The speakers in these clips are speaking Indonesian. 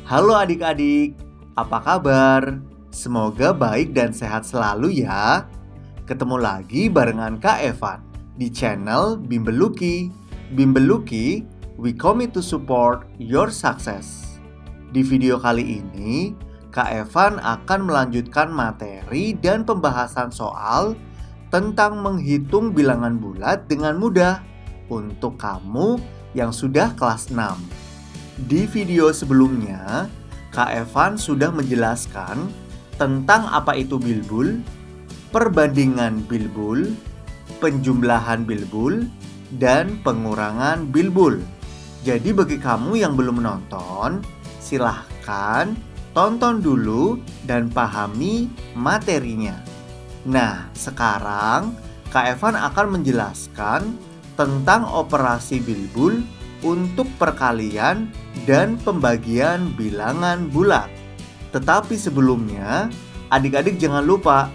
Halo adik-adik, apa kabar? Semoga baik dan sehat selalu ya. Ketemu lagi barengan Kak Evan di channel Bimbeluki. Bimbeluki, we commit to support your success. Di video kali ini, Kak Evan akan melanjutkan materi dan pembahasan soal tentang menghitung bilangan bulat dengan mudah untuk kamu yang sudah kelas 6. Di video sebelumnya, Kak Evan sudah menjelaskan tentang apa itu bilbul, perbandingan bilbul, penjumlahan bilbul, dan pengurangan bilbul. Jadi bagi kamu yang belum menonton, silahkan tonton dulu dan pahami materinya. Nah, sekarang Kak Evan akan menjelaskan tentang operasi bilbul untuk perkalian dan pembagian bilangan bulat. Tetapi sebelumnya, adik-adik jangan lupa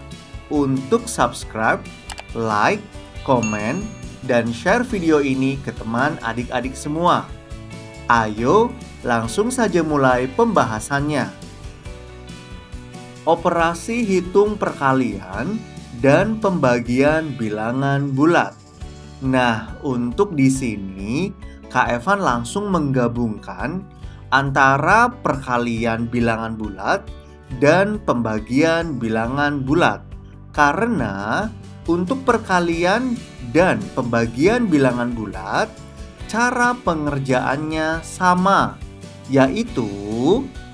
untuk subscribe, like, komen, dan share video ini ke teman adik-adik semua. Ayo, langsung saja mulai pembahasannya. Operasi hitung perkalian dan pembagian bilangan bulat. Nah, untuk di sini Kak Evan langsung menggabungkan antara perkalian bilangan bulat dan pembagian bilangan bulat. Karena untuk perkalian dan pembagian bilangan bulat, cara pengerjaannya sama, yaitu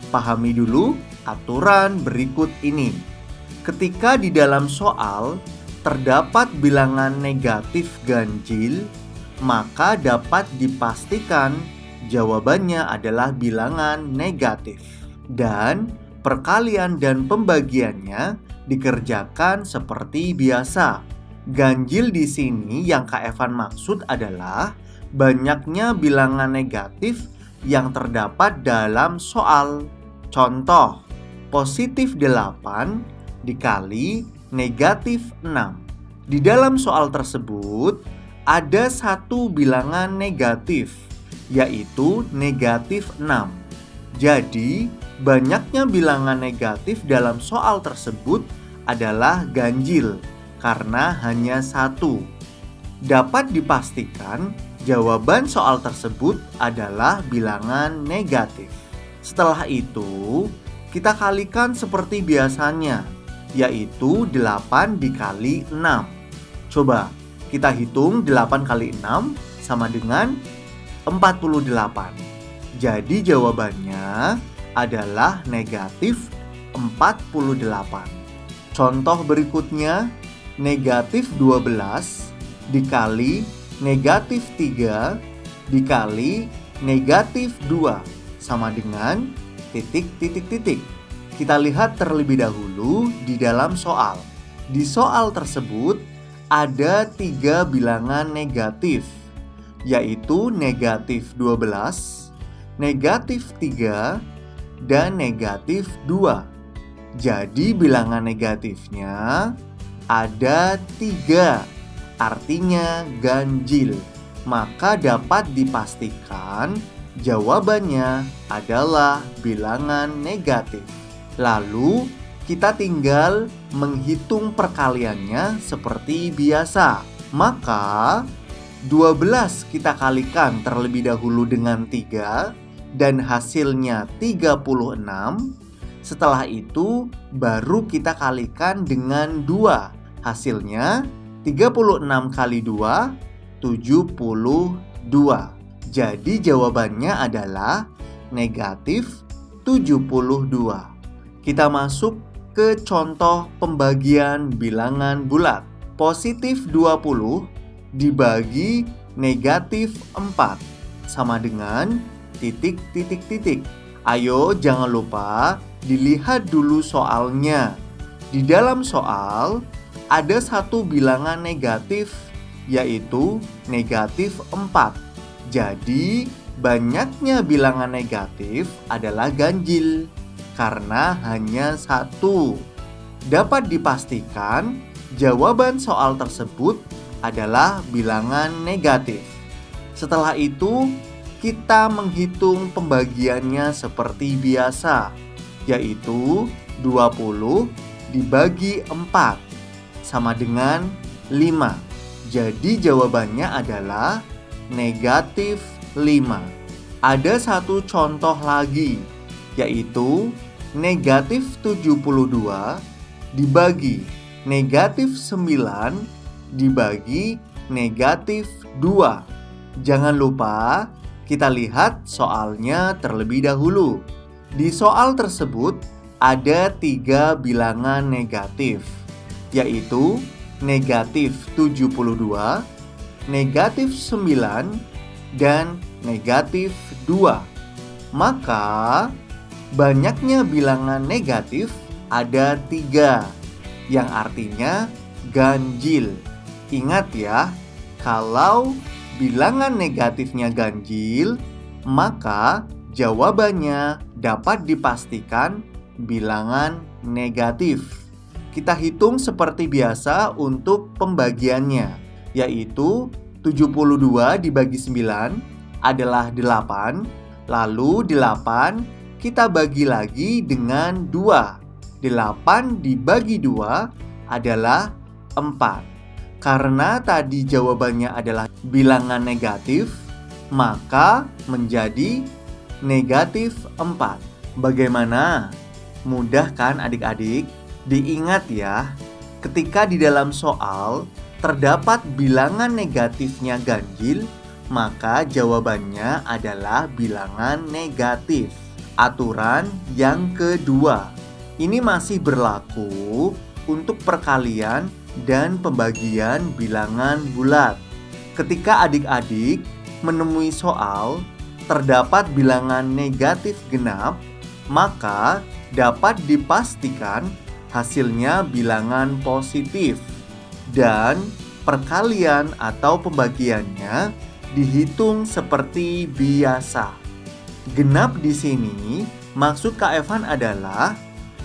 pahami dulu aturan berikut ini. Ketika di dalam soal terdapat bilangan negatif ganjil, maka dapat dipastikan jawabannya adalah bilangan negatif. Dan perkalian dan pembagiannya dikerjakan seperti biasa. Ganjil di sini yang Kak Evan maksud adalah banyaknya bilangan negatif yang terdapat dalam soal. Contoh, positif 8 dikali negatif 6. Di dalam soal tersebut ada satu bilangan negatif, yaitu negatif 6. Jadi, banyaknya bilangan negatif dalam soal tersebut adalah ganjil, karena hanya satu. Dapat dipastikan jawaban soal tersebut adalah bilangan negatif. Setelah itu, kita kalikan seperti biasanya, yaitu 8 dikali 6. Coba kita hitung 8 kali 6 sama dengan 48. Jadi jawabannya adalah negatif 48. Contoh berikutnya, negatif 12 dikali negatif 3 dikali negatif 2 sama dengan titik. Kita lihat terlebih dahulu di dalam soal. Di soal tersebut ada 3 bilangan negatif, yaitu negatif 12, negatif 3, dan negatif 2. Jadi bilangan negatifnya ada 3, artinya ganjil. Maka dapat dipastikan jawabannya adalah bilangan negatif. Lalu kita tinggal menghitung perkaliannya seperti biasa. Maka 12 kita kalikan terlebih dahulu dengan 3 dan hasilnya 36. Setelah itu baru kita kalikan dengan 2. Hasilnya 36 kali 2, 72. Jadi jawabannya adalah negatif 72. Kita masuk ke contoh pembagian bilangan bulat. Positif 20 dibagi negatif 4 sama dengan titik. Ayo jangan lupa dilihat dulu soalnya. Di dalam soal ada satu bilangan negatif, yaitu negatif 4. Jadi banyaknya bilangan negatif adalah ganjil karena hanya satu. Dapat dipastikan jawaban soal tersebut adalah bilangan negatif. Setelah itu, kita menghitung pembagiannya seperti biasa, yaitu 20 dibagi 4 sama dengan 5. Jadi jawabannya adalah negatif 5. Ada satu contoh lagi, yaitu negatif 72 dibagi negatif 9 dibagi negatif 2. Jangan lupa kita lihat soalnya terlebih dahulu. Di soal tersebut ada 3 bilangan negatif, yaitu negatif 72, negatif 9, dan negatif 2. Maka banyaknya bilangan negatif ada 3, yang artinya ganjil. Ingat ya, kalau bilangan negatifnya ganjil, maka jawabannya dapat dipastikan bilangan negatif. Kita hitung seperti biasa untuk pembagiannya, yaitu 72 dibagi 9 adalah 8, lalu 8 kita bagi lagi dengan 2. 8 dibagi 2 adalah 4. Karena tadi jawabannya adalah bilangan negatif, maka menjadi negatif 4. Bagaimana? Mudah kan adik-adik? Diingat ya, ketika di dalam soal terdapat bilangan negatifnya ganjil, maka jawabannya adalah bilangan negatif. Aturan yang kedua, ini masih berlaku untuk perkalian dan pembagian bilangan bulat. Ketika adik-adik menemui soal terdapat bilangan negatif genap, maka dapat dipastikan hasilnya bilangan positif dan perkalian atau pembagiannya dihitung seperti biasa. Genap di sini maksud Kak Evan adalah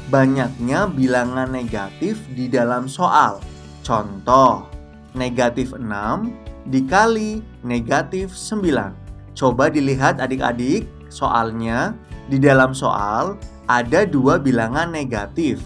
banyaknya bilangan negatif di dalam soal. Contoh, negatif 6 dikali negatif 9. Coba dilihat adik-adik soalnya. Di dalam soal ada 2 bilangan negatif,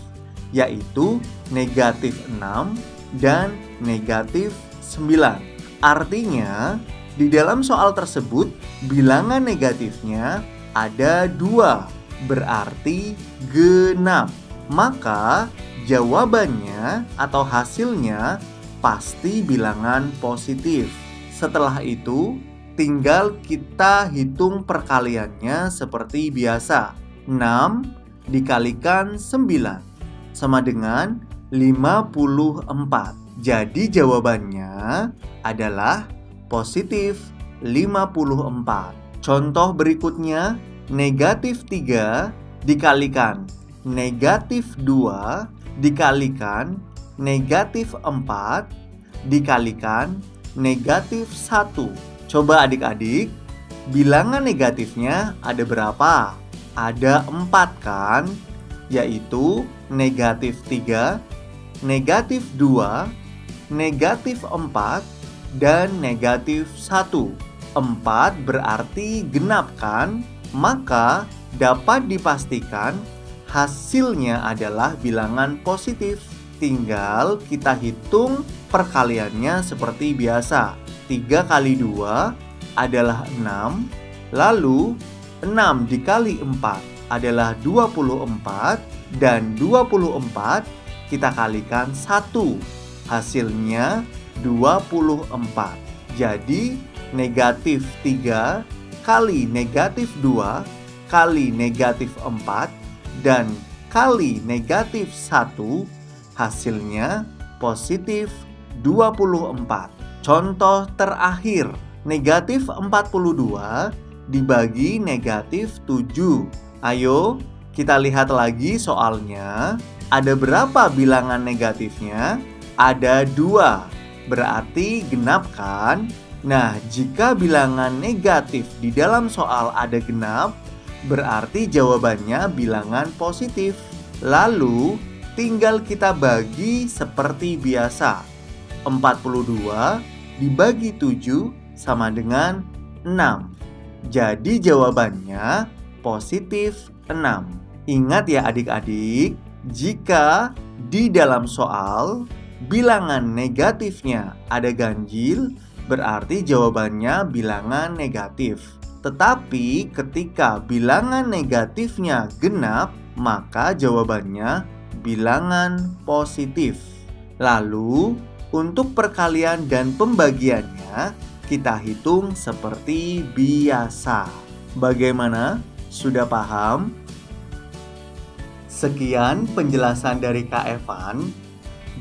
yaitu negatif 6 dan negatif 9. Artinya, di dalam soal tersebut bilangan negatifnya ada 2, berarti genap. Maka jawabannya atau hasilnya pasti bilangan positif. Setelah itu, tinggal kita hitung perkaliannya seperti biasa. 6 dikalikan 9 sama dengan 54. Jadi jawabannya adalah positif 54. Contoh berikutnya, negatif 3 dikalikan negatif 2 dikalikan negatif 4 dikalikan negatif 1. Coba adik-adik, bilangan negatifnya ada berapa? Ada 4 kan? Yaitu negatif 3, negatif 2, negatif 4, dan negatif 1. 4 berarti genap kan? Maka dapat dipastikan hasilnya adalah bilangan positif. Tinggal kita hitung perkaliannya seperti biasa. 3 kali 2 adalah 6. Lalu 6 dikali 4 adalah 24. Dan 24 kita kalikan 1. Hasilnya 24. Jadi negatif 3 kali negatif 2 kali negatif 4 dan kali negatif 1, hasilnya positif 24. Contoh terakhir, negatif 42 dibagi negatif 7. Ayo kita lihat lagi soalnya. Ada berapa bilangan negatifnya? Ada 2, berarti genap kan? Nah, jika bilangan negatif di dalam soal ada genap, berarti jawabannya bilangan positif. Lalu tinggal kita bagi seperti biasa. 42 dibagi 7 sama dengan 6. Jadi jawabannya positif 6. Ingat ya adik-adik, jika di dalam soal bilangan negatifnya ada ganjil, berarti jawabannya bilangan negatif. Tetapi ketika bilangan negatifnya genap, maka jawabannya bilangan positif. Lalu, untuk perkalian dan pembagiannya, kita hitung seperti biasa. Bagaimana? Sudah paham? Sekian penjelasan dari Kak Evan.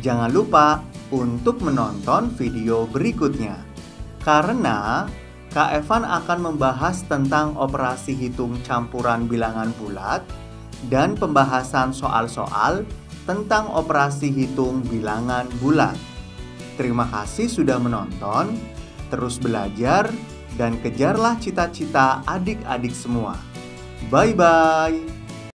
Jangan lupa untuk menonton video berikutnya. Karena Kak Evan akan membahas tentang operasi hitung campuran bilangan bulat dan pembahasan soal-soal tentang operasi hitung bilangan bulat. Terima kasih sudah menonton. Terus belajar dan kejarlah cita-cita adik-adik semua. Bye-bye.